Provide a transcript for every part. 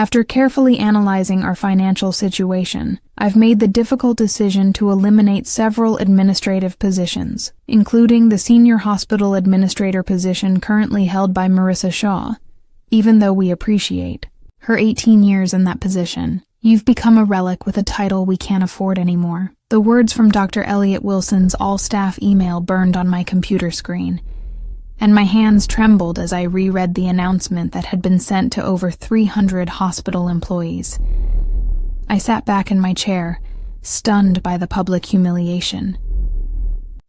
After carefully analyzing our financial situation, I've made the difficult decision to eliminate several administrative positions, including the senior hospital administrator position currently held by Marissa Shaw. Even though we appreciate her 18 years in that position, you've become a relic with a title we can't afford anymore. The words from Dr. Elliot Wilson's all-staff email burned on my computer screen, and my hands trembled as I reread the announcement that had been sent to over 300 hospital employees. I sat back in my chair, stunned by the public humiliation.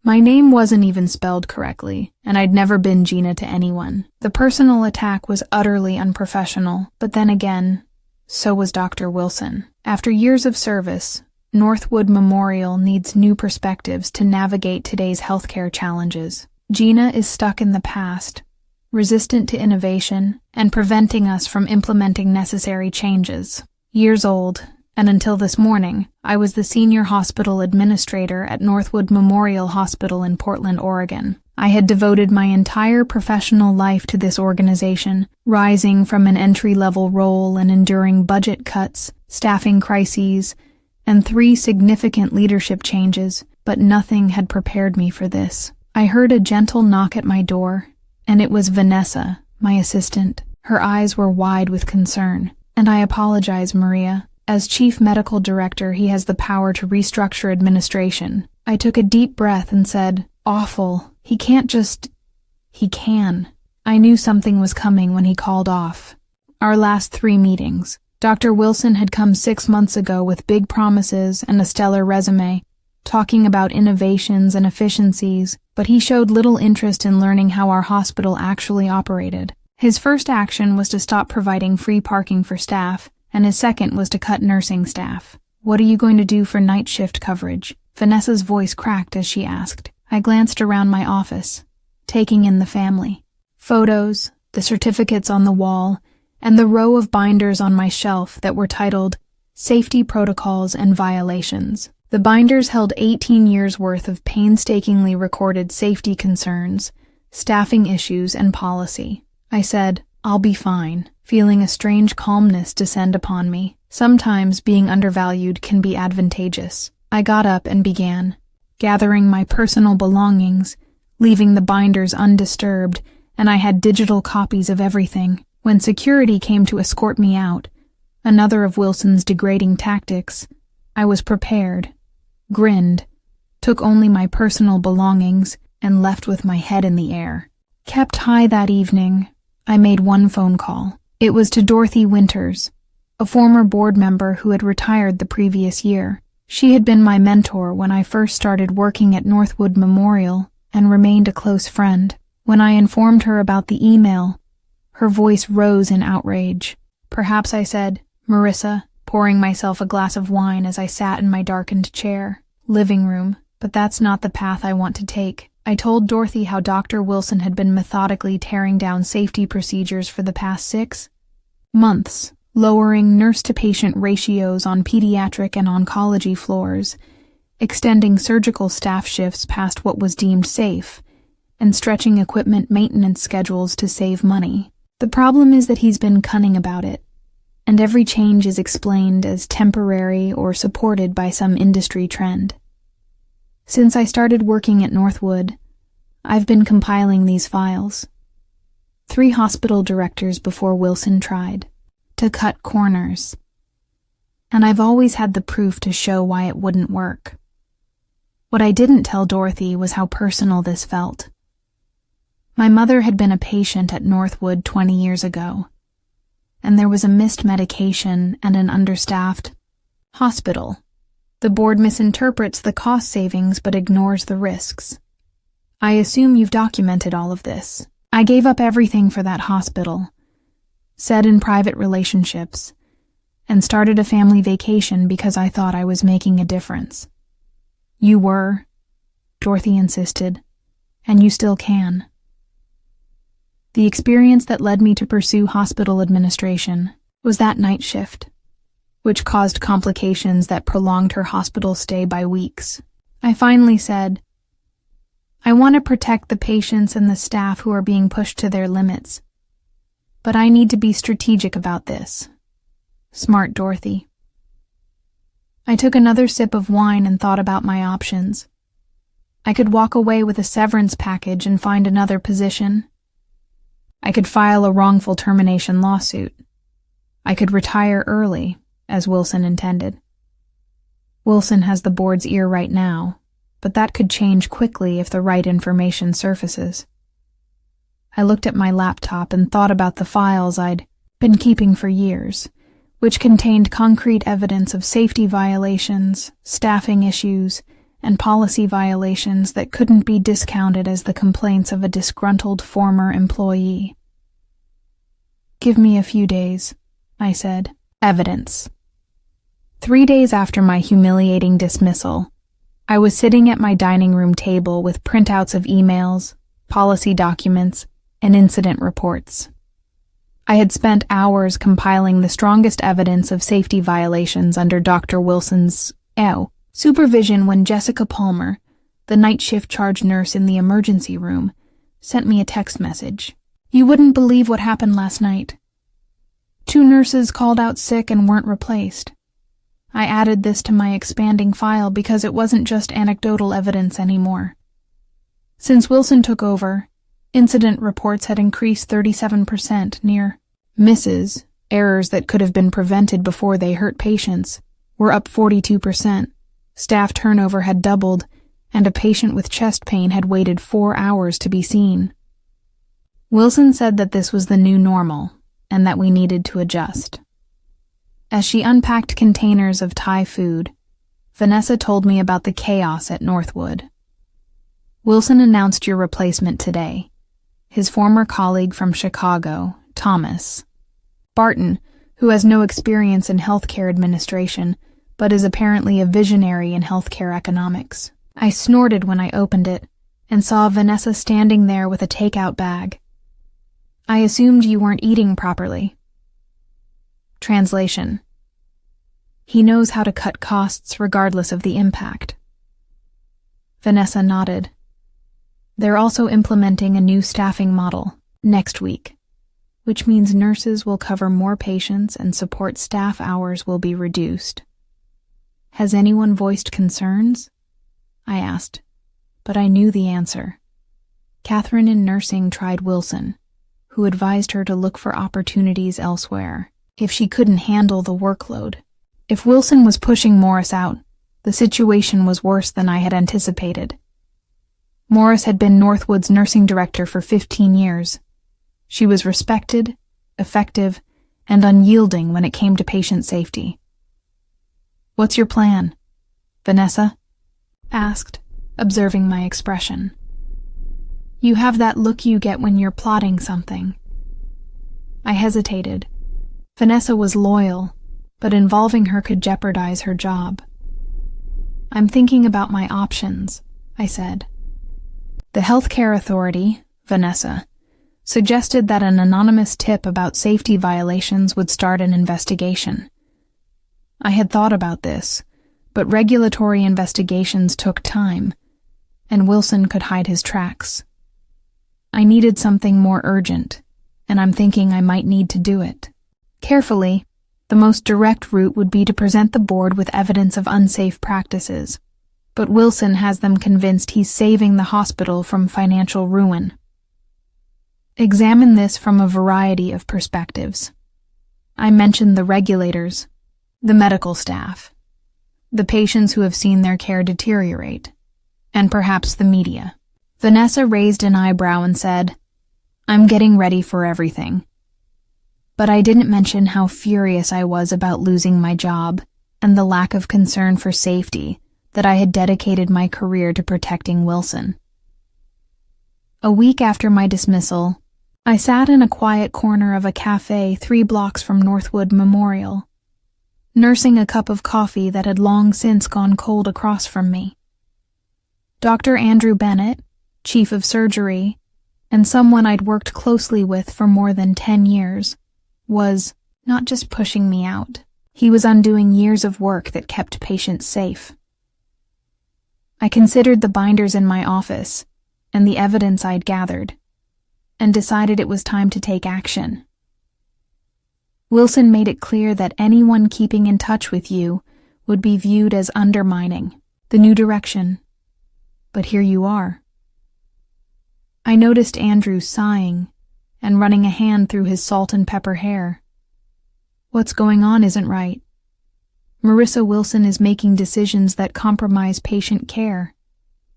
My name wasn't even spelled correctly, and I'd never been Gina to anyone. The personal attack was utterly unprofessional, but then again, so was Dr. Wilson. After years of service, Northwood Memorial needs new perspectives to navigate today's healthcare challenges. Gina is stuck in the past, resistant to innovation, and preventing us from implementing necessary changes. Years old, and until this morning, I was the senior hospital administrator at Northwood Memorial Hospital in Portland, Oregon. I had devoted my entire professional life to this organization, rising from an entry-level role and enduring budget cuts, staffing crises, and 3 significant leadership changes, but nothing had prepared me for this. I heard a gentle knock at my door, and it was Vanessa, my assistant. Her eyes were wide with concern. "And I apologize, Maria. As chief medical director, he has the power to restructure administration." I took a deep breath and said, "Awful. He can't just... He can." I knew something was coming when he called off our last 3 meetings. Dr. Wilson had come 6 months ago with big promises and a stellar resume, talking about innovations and efficiencies, but he showed little interest in learning how our hospital actually operated. His first action was to stop providing free parking for staff, and his second was to cut nursing staff. "What are you going to do for night shift coverage?" Vanessa's voice cracked as she asked. I glanced around my office, taking in the family. Photos, the certificates on the wall, and the row of binders on my shelf that were titled Safety Protocols and Violations. The binders held 18 years' worth of painstakingly recorded safety concerns, staffing issues, and policy. I said, "I'll be fine," feeling a strange calmness descend upon me. Sometimes being undervalued can be advantageous. I got up and began, gathering my personal belongings, leaving the binders undisturbed, and I had digital copies of everything. When security came to escort me out, another of Wilson's degrading tactics, I was prepared, grinned, took only my personal belongings, and left with my head in the air. Kept high that evening, I made one phone call. It was to Dorothy Winters, a former board member who had retired the previous year. She had been my mentor when I first started working at Northwood Memorial and remained a close friend. When I informed her about the email, her voice rose in outrage. "Perhaps," I said, "Marissa," pouring myself a glass of wine as I sat in my darkened chair. "Living room, but that's not the path I want to take." I told Dorothy how Dr. Wilson had been methodically tearing down safety procedures for the past 6 months, lowering nurse-to-patient ratios on pediatric and oncology floors, extending surgical staff shifts past what was deemed safe, and stretching equipment maintenance schedules to save money. The problem is that he's been cunning about it, and every change is explained as temporary or supported by some industry trend. Since I started working at Northwood, I've been compiling these files. 3 hospital directors before Wilson tried to cut corners, and I've always had the proof to show why it wouldn't work. What I didn't tell Dorothy was how personal this felt. My mother had been a patient at Northwood 20 years ago, and there was a missed medication and an understaffed hospital. The board misinterprets the cost savings but ignores the risks. I assume you've documented all of this. I gave up everything for that hospital, said in private relationships, and started a family vacation because I thought I was making a difference. You were, Dorothy insisted, and you still can. The experience that led me to pursue hospital administration was that night shift, which caused complications that prolonged her hospital stay by weeks. I finally said, I want to protect the patients and the staff who are being pushed to their limits, but I need to be strategic about this. Smart Dorothy. I took another sip of wine and thought about my options. I could walk away with a severance package and find another position. I could file a wrongful termination lawsuit. I could retire early, as Wilson intended. Wilson has the board's ear right now, but that could change quickly if the right information surfaces. I looked at my laptop and thought about the files I'd been keeping for years, which contained concrete evidence of safety violations, staffing issues, and policy violations that couldn't be discounted as the complaints of a disgruntled former employee. "Give me a few days," I said. Evidence. 3 days after my humiliating dismissal, I was sitting at my dining room table with printouts of emails, policy documents, and incident reports. I had spent hours compiling the strongest evidence of safety violations under Dr. Wilson's supervision when Jessica Palmer, the night shift charge nurse in the emergency room, sent me a text message. "You wouldn't believe what happened last night. 2 nurses called out sick and weren't replaced." I added this to my expanding file because it wasn't just anecdotal evidence anymore. Since Wilson took over, incident reports had increased 37%, near misses, errors that could have been prevented before they hurt patients, were up 42%. Staff turnover had doubled, and a patient with chest pain had waited 4 hours to be seen. Wilson said that this was the new normal, and that we needed to adjust. As she unpacked containers of Thai food, Vanessa told me about the chaos at Northwood. "Wilson announced your replacement today. His former colleague from Chicago, Thomas Barton, who has no experience in healthcare administration, but is apparently a visionary in healthcare economics." I snorted when I opened it and saw Vanessa standing there with a takeout bag. "I assumed you weren't eating properly." Translation. He knows how to cut costs regardless of the impact. Vanessa nodded. They're also implementing a new staffing model next week, which means nurses will cover more patients and support staff hours will be reduced. "Has anyone voiced concerns?" I asked, but I knew the answer. Catherine in nursing tried Wilson, who advised her to look for opportunities elsewhere if she couldn't handle the workload. If Wilson was pushing Morris out, the situation was worse than I had anticipated. Morris had been Northwood's nursing director for 15 years. She was respected, effective, and unyielding when it came to patient safety. "What's your plan?" Vanessa asked, observing my expression. "You have that look you get when you're plotting something." I hesitated. Vanessa was loyal, but involving her could jeopardize her job. "I'm thinking about my options," I said. The healthcare authority, Vanessa, suggested that an anonymous tip about safety violations would start an investigation. I had thought about this, but regulatory investigations took time, and Wilson could hide his tracks. I needed something more urgent, and I'm thinking I might need to do it. Carefully, the most direct route would be to present the board with evidence of unsafe practices, but Wilson has them convinced he's saving the hospital from financial ruin. Examine this from a variety of perspectives. I mentioned the regulators, the medical staff, the patients who have seen their care deteriorate, and perhaps the media. Vanessa raised an eyebrow and said, "I'm getting ready for everything." But I didn't mention how furious I was about losing my job and the lack of concern for safety that I had dedicated my career to protecting Wilson. A week after my dismissal, I sat in a quiet corner of a cafe 3 blocks from Northwood Memorial, nursing a cup of coffee that had long since gone cold across from me. Dr. Andrew Bennett, chief of surgery, and someone I'd worked closely with for more than 10 years, was not just pushing me out. He was undoing years of work that kept patients safe. I considered the binders in my office and the evidence I'd gathered, and decided it was time to take action. Wilson made it clear that anyone keeping in touch with you would be viewed as undermining the new direction. But here you are. I noticed Andrew sighing and running a hand through his salt and pepper hair. What's going on isn't right. Marissa Wilson is making decisions that compromise patient care,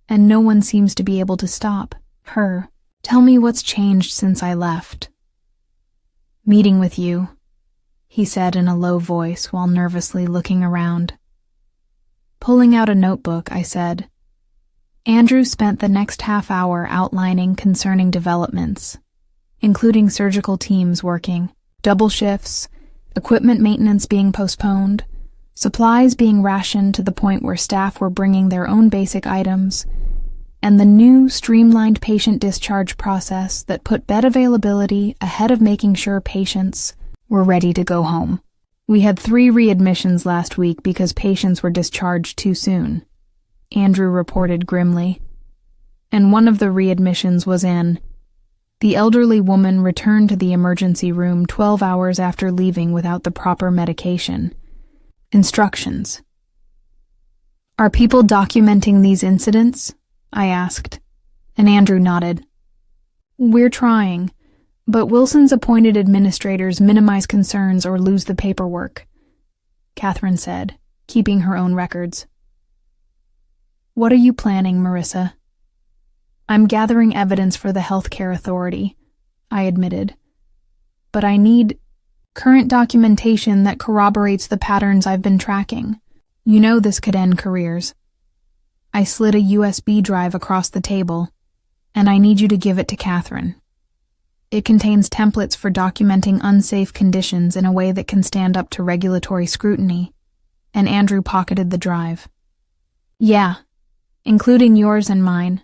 and no one seems to be able to stop her. Tell me what's changed since I left. Meeting with you, he said in a low voice while nervously looking around. Pulling out a notebook, I said. Andrew spent the next half hour outlining concerning developments, including surgical teams working, double shifts, equipment maintenance being postponed, supplies being rationed to the point where staff were bringing their own basic items, and the new streamlined patient discharge process that put bed availability ahead of making sure patients were ready to go home. We had 3 readmissions last week because patients were discharged too soon, Andrew reported grimly. And one of the readmissions was in. The elderly woman returned to the emergency room 12 hours after leaving without the proper medication. Instructions. Are people documenting these incidents? I asked, and Andrew nodded. We're trying, but Wilson's appointed administrators minimize concerns or lose the paperwork, Catherine said, keeping her own records. What are you planning, Marissa? I'm gathering evidence for the healthcare authority, I admitted, but I need current documentation that corroborates the patterns I've been tracking. You know this could end careers. I slid a USB drive across the table, and I need you to give it to Catherine. It contains templates for documenting unsafe conditions in a way that can stand up to regulatory scrutiny, and Andrew pocketed the drive. Yeah, including yours and mine.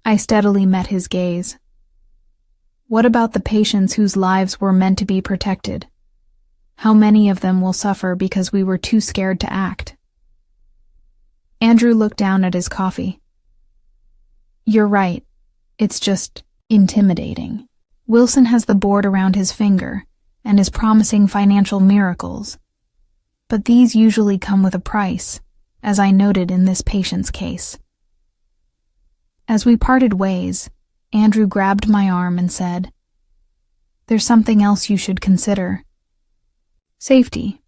I steadily met his gaze. What about the patients whose lives were meant to be protected? How many of them will suffer because we were too scared to act? Andrew looked down at his coffee. You're right. It's just intimidating. Wilson has the board around his finger and is promising financial miracles. But these usually come with a price, as I noted in this patient's case. As we parted ways, Andrew grabbed my arm and said, There's something else you should consider. Safety.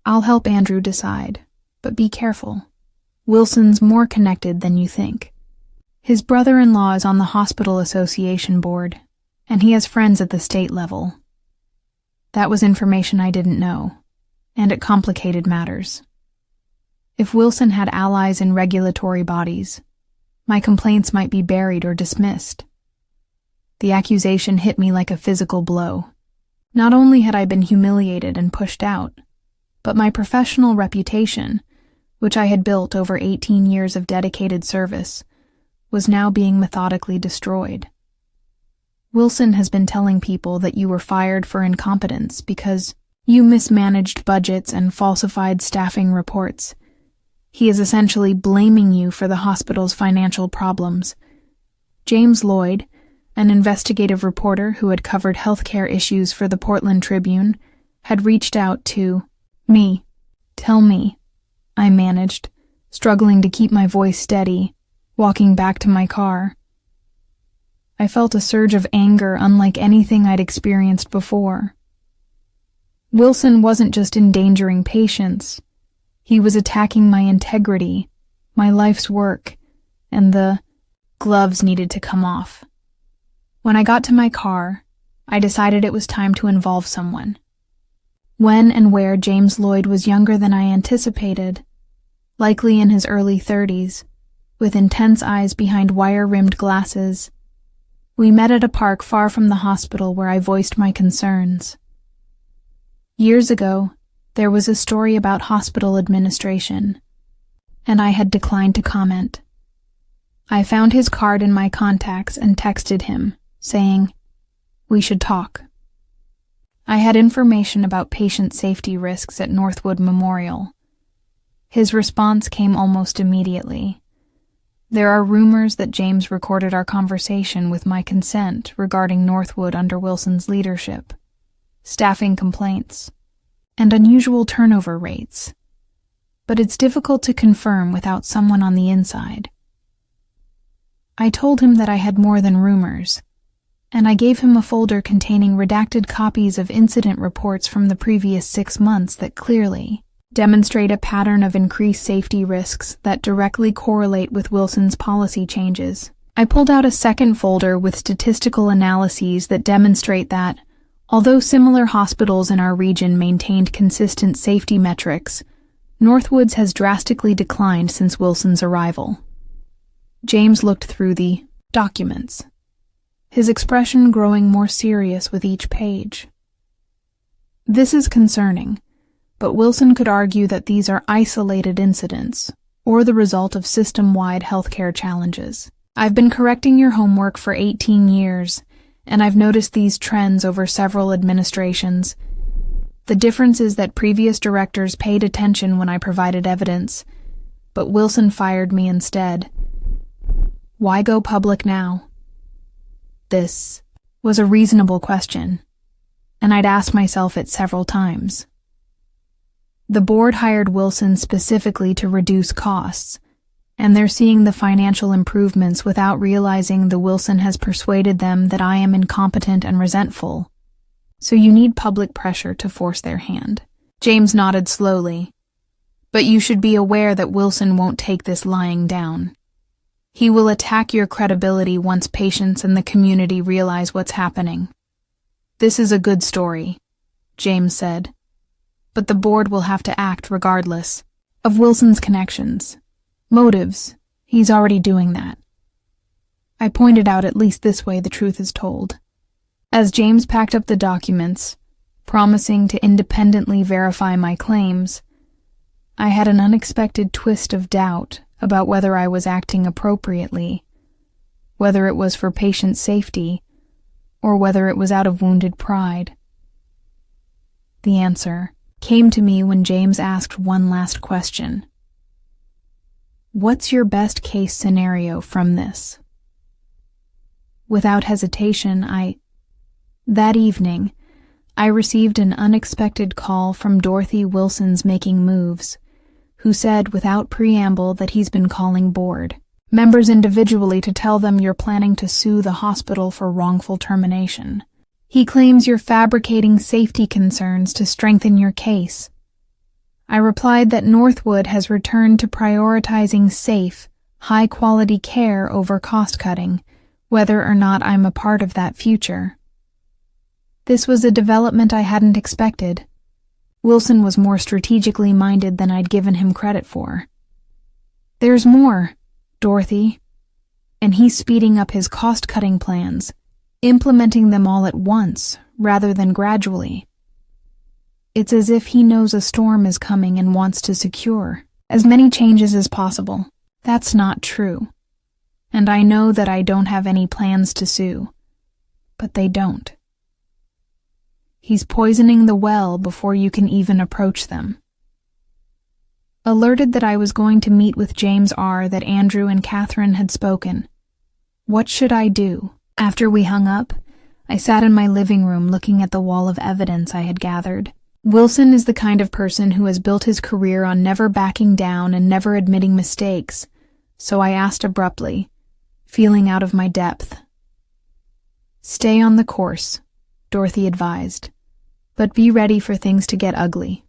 I'll help Andrew decide, but be careful. Wilson's more connected than you think. His brother-in-law is on the Hospital Association board, and he has friends at the state level. That was information I didn't know, and it complicated matters. If Wilson had allies in regulatory bodies, my complaints might be buried or dismissed. The accusation hit me like a physical blow. Not only had I been humiliated and pushed out, but my professional reputation, which I had built over 18 years of dedicated service, was now being methodically destroyed. Wilson has been telling people that you were fired for incompetence because you mismanaged budgets and falsified staffing reports. He is essentially blaming you for the hospital's financial problems. James Lloyd, an investigative reporter who had covered healthcare issues for the Portland Tribune, had reached out to me. Tell me, I managed, struggling to keep my voice steady, walking back to my car. I felt a surge of anger unlike anything I'd experienced before. Wilson wasn't just endangering patients. He was attacking my integrity, my life's work, and the gloves needed to come off. When I got to my car, I decided it was time to involve someone. When and where James Lloyd was younger than I anticipated, likely in his early 30s, with intense eyes behind wire-rimmed glasses. We met at a park far from the hospital where I voiced my concerns. Years ago, there was a story about hospital administration, and I had declined to comment. I found his card in my contacts and texted him, saying, "We should talk." I had information about patient safety risks at Northwood Memorial. His response came almost immediately. There are rumors that James recorded our conversation with my consent regarding Northwood under Wilson's leadership. staffing complaints, and unusual turnover rates. But it's difficult to confirm without someone on the inside. I told him that I had more than rumors, and I gave him a folder containing redacted copies of incident reports from the previous 6 months that clearly demonstrate a pattern of increased safety risks that directly correlate with Wilson's policy changes. I pulled out a second folder with statistical analyses that demonstrate that, although similar hospitals in our region maintained consistent safety metrics, Northwoods has drastically declined since Wilson's arrival. James looked through the documents, his expression growing more serious with each page. This is concerning, but Wilson could argue that these are isolated incidents, or the result of system-wide healthcare challenges. I've been correcting your homework for 18 years, and I've noticed these trends over several administrations. The difference is that previous directors paid attention when I provided evidence, but Wilson fired me instead. Why go public now? This was a reasonable question, and I'd asked myself it several times. The board hired Wilson specifically to reduce costs, and they're seeing the financial improvements without realizing the Wilson has persuaded them that I am incompetent and resentful. So you need public pressure to force their hand. James nodded slowly. But you should be aware that Wilson won't take this lying down. He will attack your credibility once patients and the community realize what's happening. This is a good story, James said. But the board will have to act regardless of Wilson's connections. Motives. He's already doing that. I pointed out at least this way the truth is told. As James packed up the documents, promising to independently verify my claims, I had an unexpected twist of doubt about whether I was acting appropriately, whether it was for patient safety, or whether it was out of wounded pride. The answer came to me when James asked one last question. What's your best case scenario from this? Without hesitation, That evening, I received an unexpected call from Dorothy Wilson's Making Moves, who said without preamble that he's been calling board members individually to tell them you're planning to sue the hospital for wrongful termination. He claims you're fabricating safety concerns to strengthen your case. I replied that Northwood has returned to prioritizing safe, high-quality care over cost-cutting, whether or not I'm a part of that future. This was a development I hadn't expected. Wilson was more strategically minded than I'd given him credit for. There's more, Dorothy, and he's speeding up his cost-cutting plans, implementing them all at once rather than gradually. It's as if he knows a storm is coming and wants to secure as many changes as possible. That's not true. And I know that I don't have any plans to sue. But they don't. He's poisoning the well before you can even approach them. Alerted that I was going to meet with James R., that Andrew and Catherine had spoken. What should I do? After we hung up, I sat in my living room looking at the wall of evidence I had gathered. Wilson is the kind of person who has built his career on never backing down and never admitting mistakes, so I asked abruptly, feeling out of my depth. Stay on the course, Dorothy advised, but be ready for things to get ugly.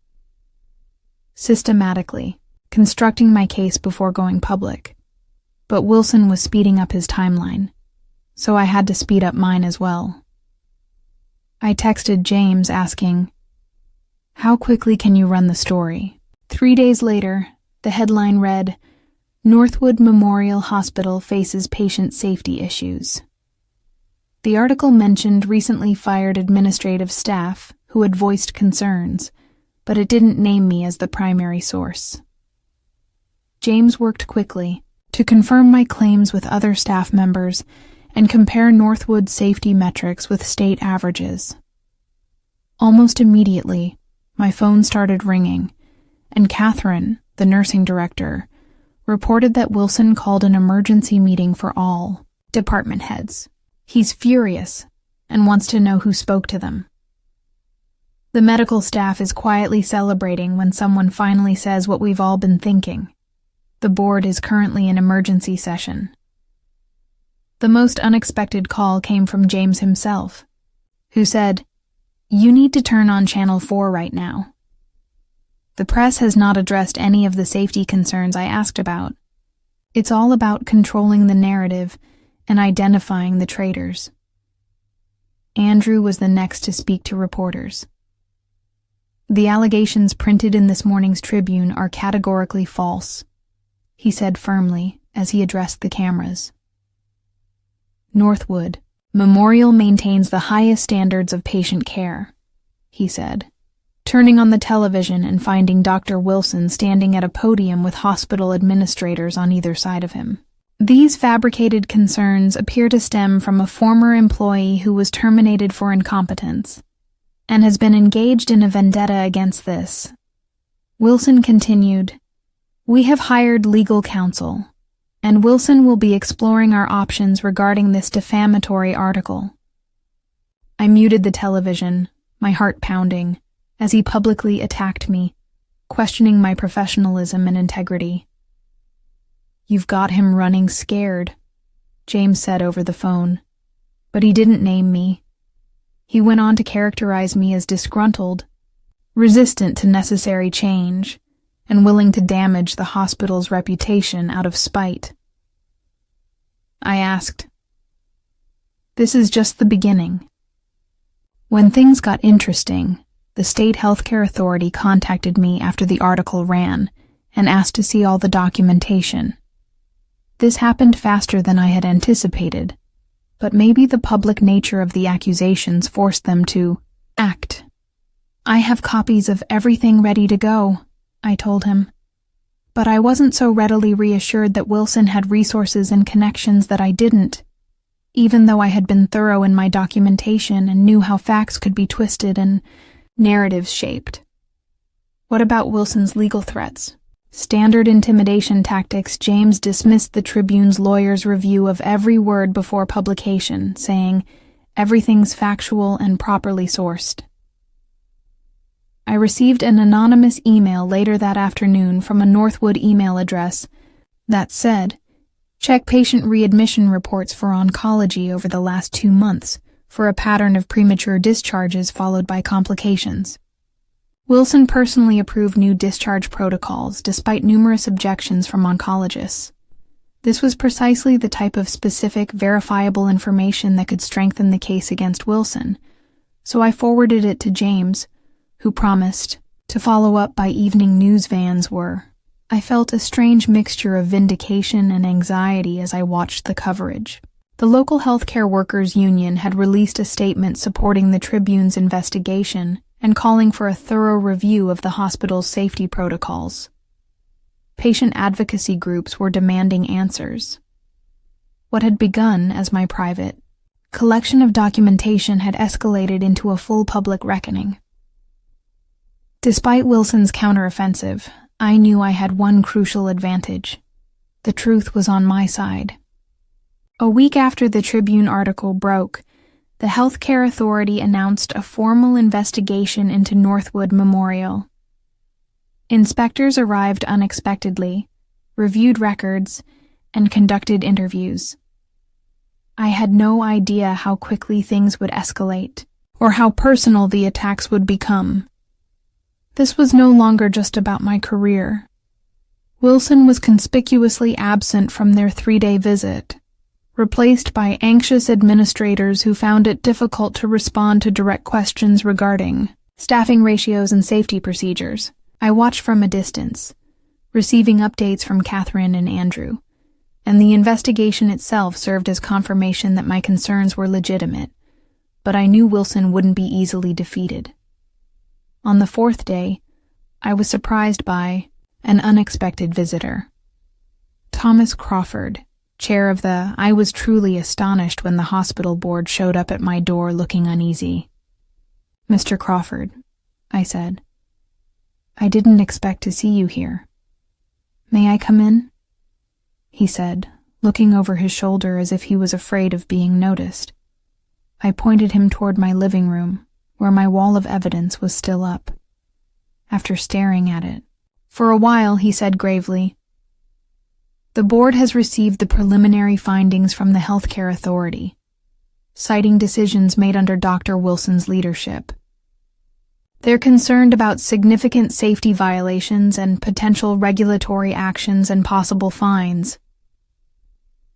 Systematically, constructing my case before going public, but Wilson was speeding up his timeline, so I had to speed up mine as well. I texted James asking, "How quickly can you run the story?" 3 days later, the headline read, "Northwood Memorial Hospital faces patient safety issues." The article mentioned recently fired administrative staff who had voiced concerns, but it didn't name me as the primary source. James worked quickly to confirm my claims with other staff members and compare Northwood's safety metrics with state averages. Almost immediately, my phone started ringing, and Catherine, the nursing director, reported that Wilson called an emergency meeting for all department heads. He's furious and wants to know who spoke to them. The medical staff is quietly celebrating when someone finally says what we've all been thinking. The board is currently in emergency session. The most unexpected call came from James himself, who said, "You need to turn on Channel 4 right now. The press has not addressed any of the safety concerns I asked about. It's all about controlling the narrative and identifying the traitors." Andrew was the next to speak to reporters. "The allegations printed in this morning's Tribune are categorically false," he said firmly as he addressed the cameras. "Northwood Memorial maintains the highest standards of patient care," he said, turning on the television and finding Dr. Wilson standing at a podium with hospital administrators on either side of him. "These fabricated concerns appear to stem from a former employee who was terminated for incompetence and has been engaged in a vendetta against this." Wilson continued, "We have hired legal counsel, and Wilson will be exploring our options regarding this defamatory article." I muted the television, my heart pounding, as he publicly attacked me, questioning my professionalism and integrity. "You've got him running scared," James said over the phone, but he didn't name me. He went on to characterize me as disgruntled, resistant to necessary change, and willing to damage the hospital's reputation out of spite. I asked, "This is just the beginning." When things got interesting, the state healthcare authority contacted me after the article ran and asked to see all the documentation. This happened faster than I had anticipated, but maybe the public nature of the accusations forced them to act. "I have copies of everything ready to go," I told him. But I wasn't so readily reassured that Wilson had resources and connections that I didn't, even though I had been thorough in my documentation and knew how facts could be twisted and narratives shaped. What about Wilson's legal threats? Standard intimidation tactics. James dismissed the Tribune's lawyer's review of every word before publication, saying, "Everything's factual and properly sourced." I received an anonymous email later that afternoon from a Northwood email address that said, "Check patient readmission reports for oncology over the last 2 months for a pattern of premature discharges followed by complications." Wilson personally approved new discharge protocols despite numerous objections from oncologists. This was precisely the type of specific, verifiable information that could strengthen the case against Wilson, so I forwarded it to James, who promised to follow up by evening news vans were. I felt a strange mixture of vindication and anxiety as I watched the coverage. The local healthcare workers' union had released a statement supporting the Tribune's investigation and calling for a thorough review of the hospital's safety protocols. Patient advocacy groups were demanding answers. What had begun as my private collection of documentation had escalated into a full public reckoning. Despite Wilson's counteroffensive, I knew I had one crucial advantage. The truth was on my side. A week after the Tribune article broke, the healthcare authority announced a formal investigation into Northwood Memorial. Inspectors arrived unexpectedly, reviewed records, and conducted interviews. I had no idea how quickly things would escalate, or how personal the attacks would become. This was no longer just about my career. Wilson was conspicuously absent from their 3-day visit, replaced by anxious administrators who found it difficult to respond to direct questions regarding staffing ratios and safety procedures. I watched from a distance, receiving updates from Catherine and Andrew, and the investigation itself served as confirmation that my concerns were legitimate, but I knew Wilson wouldn't be easily defeated. On the 4th day, I was surprised by an unexpected visitor. Thomas Crawford, chair of the I was truly astonished when the hospital board showed up at my door looking uneasy. "Mr. Crawford," I said, "I didn't expect to see you here. May I come in?" He said, looking over his shoulder as if he was afraid of being noticed. I pointed him toward my living room, where my wall of evidence was still up. After staring at it for a while, he said gravely, "The board has received the preliminary findings from the healthcare authority, citing decisions made under Dr. Wilson's leadership. They're concerned about significant safety violations and potential regulatory actions and possible fines."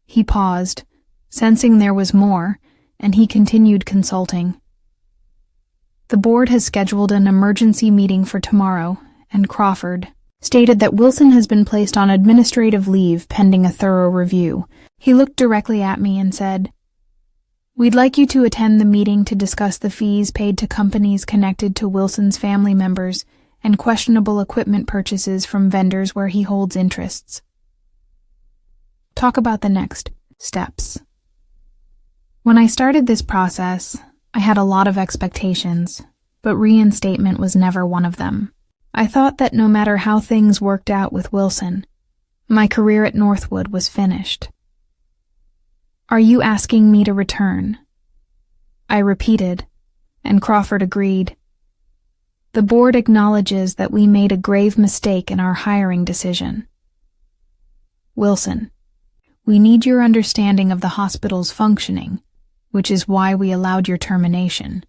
He paused, sensing there was more, and he continued consulting. "The board has scheduled an emergency meeting for tomorrow, and Crawford stated that Wilson has been placed on administrative leave pending a thorough review." He looked directly at me and said, "We'd like you to attend the meeting to discuss the fees paid to companies connected to Wilson's family members and questionable equipment purchases from vendors where he holds interests. Talk about the next steps." When I started this process, I had a lot of expectations, but reinstatement was never one of them. I thought that no matter how things worked out with Wilson, my career at Northwood was finished. "Are you asking me to return?" I repeated, and Crawford agreed. "The board acknowledges that we made a grave mistake in our hiring decision. Wilson, we need your understanding of the hospital's functioning, which is why we allowed your termination."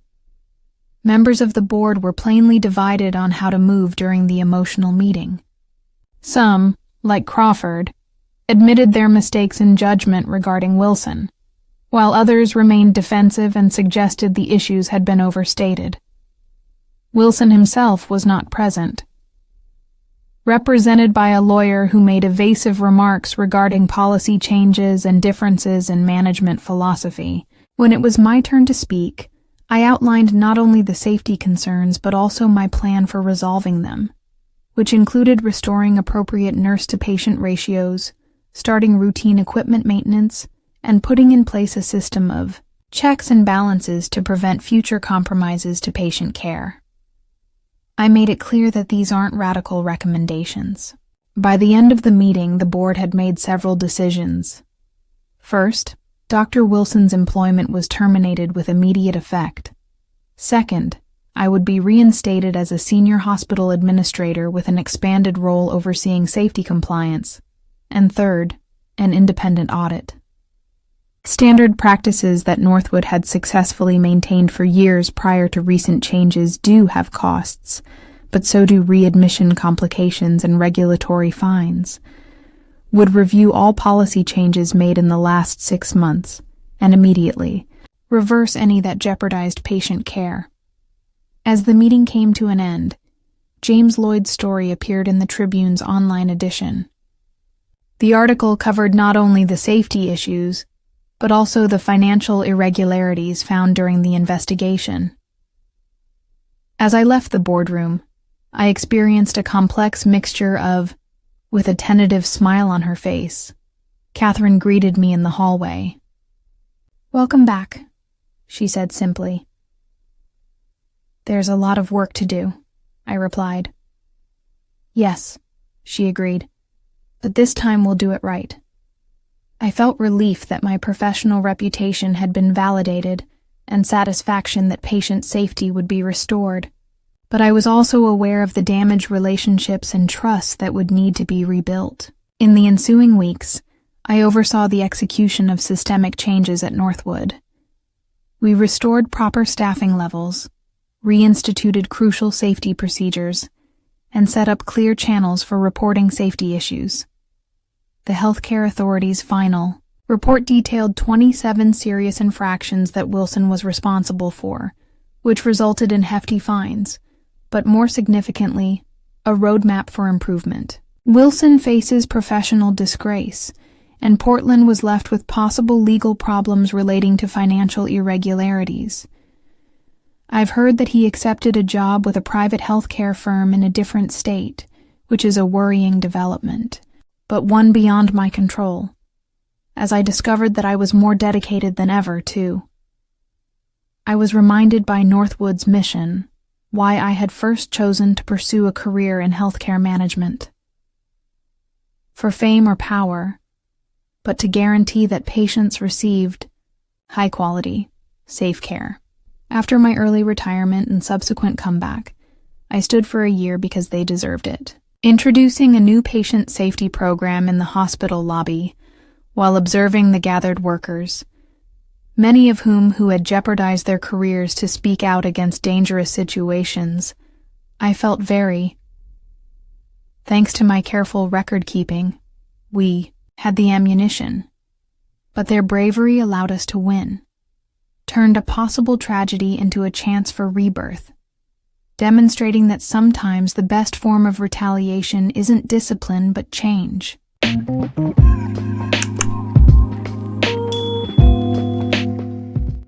Members of the board were plainly divided on how to move during the emotional meeting. Some, like Crawford, admitted their mistakes in judgment regarding Wilson, while others remained defensive and suggested the issues had been overstated. Wilson himself was not present. Represented by a lawyer who made evasive remarks regarding policy changes and differences in management philosophy, when it was my turn to speak, I outlined not only the safety concerns but also my plan for resolving them, which included restoring appropriate nurse-to-patient ratios, starting routine equipment maintenance, and putting in place a system of checks and balances to prevent future compromises to patient care. I made it clear that these aren't radical recommendations. By the end of the meeting, the board had made several decisions. First, Dr. Wilson's employment was terminated with immediate effect. Second, I would be reinstated as a senior hospital administrator with an expanded role overseeing safety compliance. And third, an independent audit. Standard practices that Northwood had successfully maintained for years prior to recent changes do have costs, but so do readmission complications and regulatory fines. Would review all policy changes made in the last 6 months, and immediately reverse any that jeopardized patient care. As the meeting came to an end, James Lloyd's story appeared in the Tribune's online edition. The article covered not only the safety issues, but also the financial irregularities found during the investigation. As I left the boardroom, I experienced a complex mixture of, with a tentative smile on her face, Catherine greeted me in the hallway. "Welcome back," she said simply. "There's a lot of work to do," I replied. "Yes," she agreed, "but this time we'll do it right." I felt relief that my professional reputation had been validated and satisfaction that patient safety would be restored. But I was also aware of the damaged relationships and trust that would need to be rebuilt. In the ensuing weeks, I oversaw the execution of systemic changes at Northwood. We restored proper staffing levels, reinstituted crucial safety procedures, and set up clear channels for reporting safety issues. The Healthcare Authority's final report detailed 27 serious infractions that Wilson was responsible for, which resulted in hefty fines, but more significantly, a roadmap for improvement. Wilson faces professional disgrace, and Portland was left with possible legal problems relating to financial irregularities. I've heard that he accepted a job with a private healthcare firm in a different state, which is a worrying development, but one beyond my control, as I discovered that I was more dedicated than ever, too. I was reminded by Northwood's mission why I had first chosen to pursue a career in healthcare management. For fame or power, but to guarantee that patients received high-quality, safe care. After my early retirement and subsequent comeback, I stood for a year because they deserved it. Introducing a new patient safety program in the hospital lobby, while observing the gathered workers, many of whom had jeopardized their careers to speak out against dangerous situations, I felt thanks to my careful record-keeping, we had the ammunition. But their bravery allowed us to win, turned a possible tragedy into a chance for rebirth, demonstrating that sometimes the best form of retaliation isn't discipline but change.